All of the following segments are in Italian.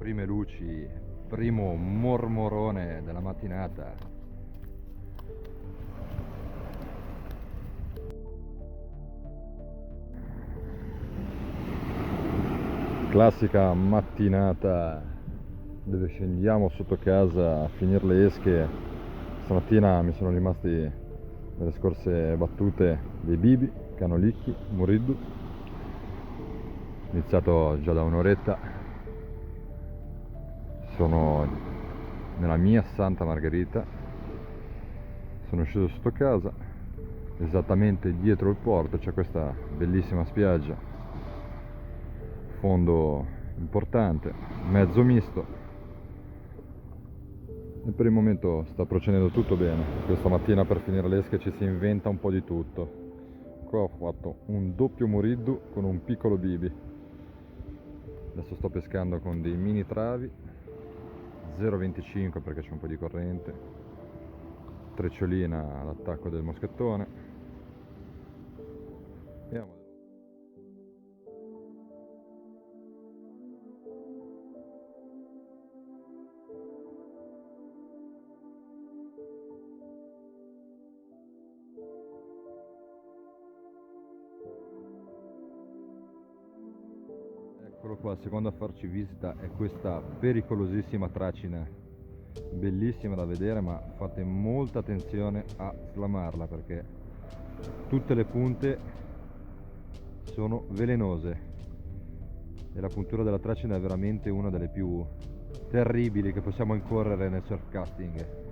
prime luci, primo mormorone della mattinata. Classica mattinata dove scendiamo sotto casa a finire le esche. Stamattina mi sono rimasti nelle scorse battute dei bibi, canolicchi, muriddu. Iniziato già da un'oretta. Sono nella mia Santa Margherita. Sono sceso sotto casa, esattamente dietro il porto c'è questa bellissima spiaggia, fondo importante, mezzo misto, e per il momento sta procedendo tutto bene. Questa mattina per finire l'esche ci si inventa un po' di tutto. Qua ho fatto un doppio muriddu con un piccolo bibi. Adesso sto pescando con dei mini travi 0,25 perché c'è un po' di corrente, trecciolina all'attacco del moschettone. Vediamo. Eccolo qua, il secondo a farci visita è questa pericolosissima tracina, bellissima da vedere, ma fate molta attenzione a slamarla perché tutte le punte sono velenose e la puntura della tracina è veramente una delle più terribili che possiamo incorrere nel surfcasting.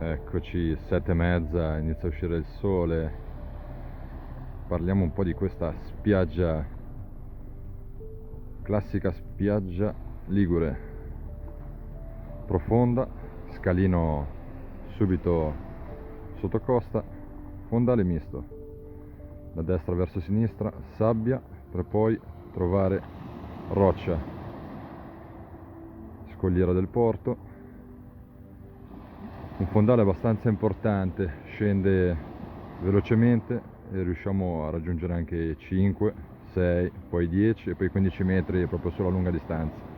Eccoci, 7:30, inizia a uscire il sole. Parliamo un po' di questa spiaggia, classica spiaggia ligure, profonda, scalino subito sotto costa, fondale misto, da destra verso sinistra, sabbia, per poi trovare roccia, scogliera del porto. Un fondale abbastanza importante, scende velocemente e riusciamo a raggiungere anche 5, 6, poi 10 e poi 15 metri proprio sulla lunga distanza.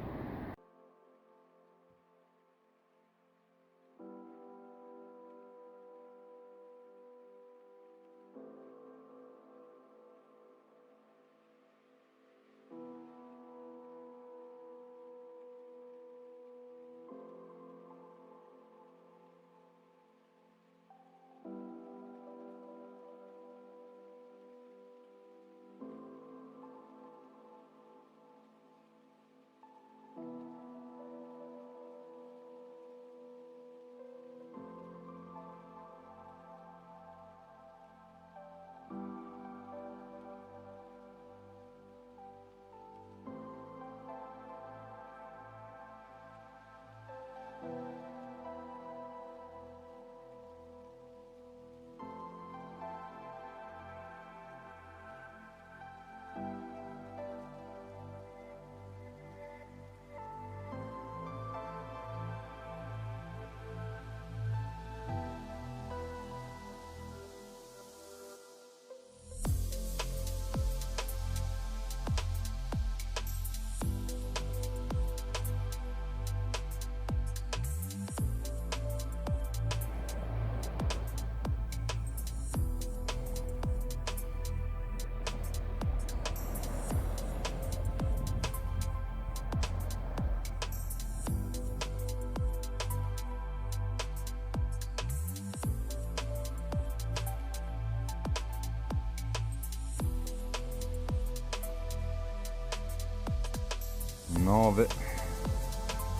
9,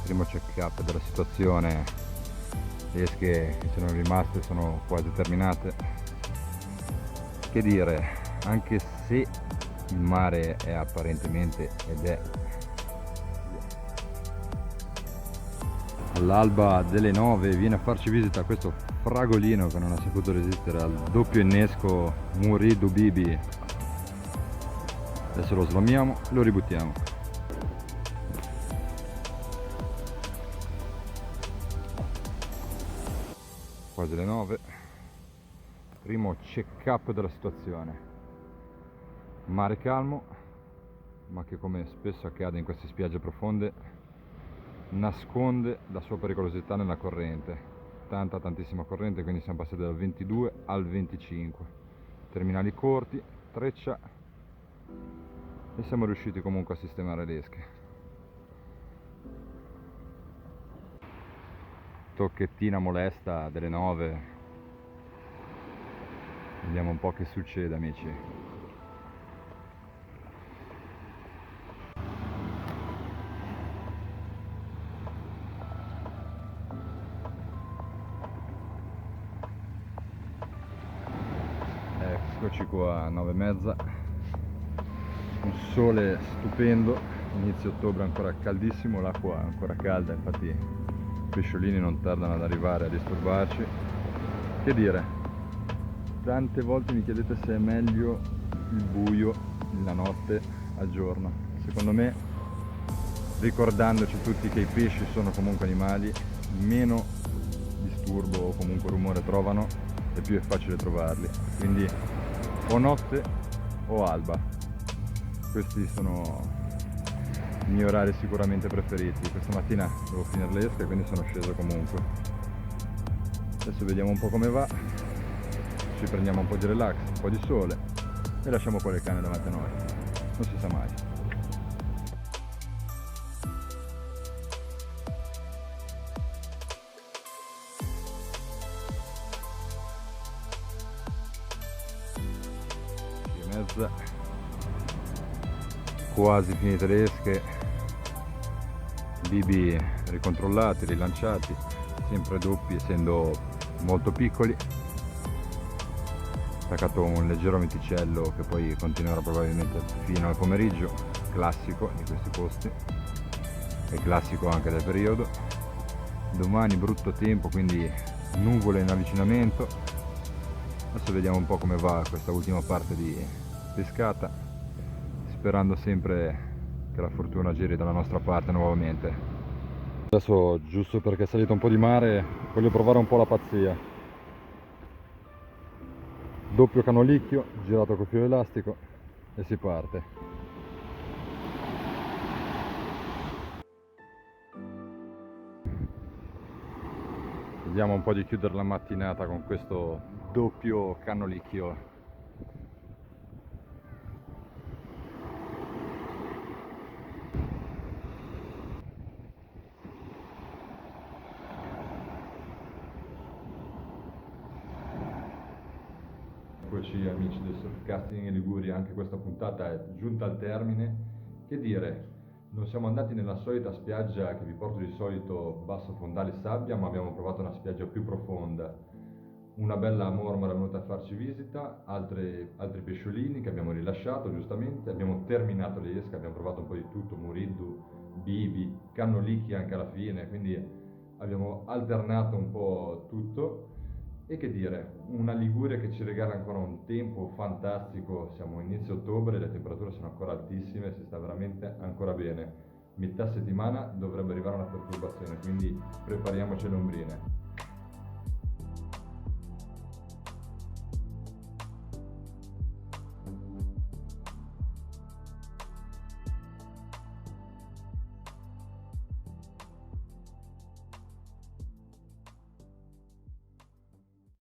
primo check up della situazione, le esche che sono rimaste sono quasi terminate. Che dire, anche se il mare è apparentemente ed è all'alba delle 9, viene a farci visita questo fragolino che non ha saputo resistere al doppio innesco Muridu Bibi. Adesso lo slamiamo, lo ributtiamo. Quasi le 9, primo check up della situazione. Mare calmo, ma che, come spesso accade in queste spiagge profonde, nasconde la sua pericolosità nella corrente. Tantissima corrente, quindi siamo passati dal 22 al 25, terminali corti, treccia, e siamo riusciti comunque a sistemare le esche. Tocchettina molesta delle 9, vediamo un po' che succede, amici. Eccoci qua, 9:30, un sole stupendo, inizio ottobre ancora caldissimo, l'acqua ancora calda, infatti i pesciolini non tardano ad arrivare a disturbarci. Che dire, tante volte mi chiedete se è meglio il buio, la notte, al giorno. Secondo me, ricordandoci tutti che i pesci sono comunque animali, meno disturbo o comunque rumore trovano e più è facile trovarli, quindi o notte o alba, questi sono i miei orari sicuramente preferiti. Questa mattina devo finire l'esca, quindi sono sceso comunque. Adesso vediamo un po' come va, ci prendiamo un po' di relax, un po' di sole e lasciamo qua le canne davanti a noi, non si sa mai. Mezza, quasi finite le esche, bibi ricontrollati, rilanciati, sempre doppi essendo molto piccoli. Attaccato un leggero venticello che poi continuerà probabilmente fino al pomeriggio, classico di questi posti e classico anche del periodo. Domani brutto tempo, quindi nuvole in avvicinamento. Adesso vediamo un po' come va questa ultima parte di pescata, sperando sempre che la fortuna giri dalla nostra parte nuovamente. Adesso, giusto perché è salito un po' di mare, voglio provare un po' la pazzia. Doppio canolicchio, girato col filo elastico e si parte. Vediamo un po' di chiudere la mattinata con questo doppio canolicchio. Eccoci amici del Surfcasting in Liguria, anche questa puntata è giunta al termine. Che dire, non siamo andati nella solita spiaggia che vi porto di solito, basso fondale sabbia, ma abbiamo provato una spiaggia più profonda. Una bella mormora è venuta a farci visita, altri pesciolini che abbiamo rilasciato giustamente, abbiamo terminato le esche, abbiamo provato un po' di tutto, muriddu, bibi, cannolicchi anche alla fine, quindi abbiamo alternato un po' tutto. E che dire, una Liguria che ci regala ancora un tempo fantastico, siamo a inizio ottobre, le temperature sono ancora altissime, si sta veramente ancora bene. Metà settimana dovrebbe arrivare una perturbazione, quindi prepariamoci le ombrine.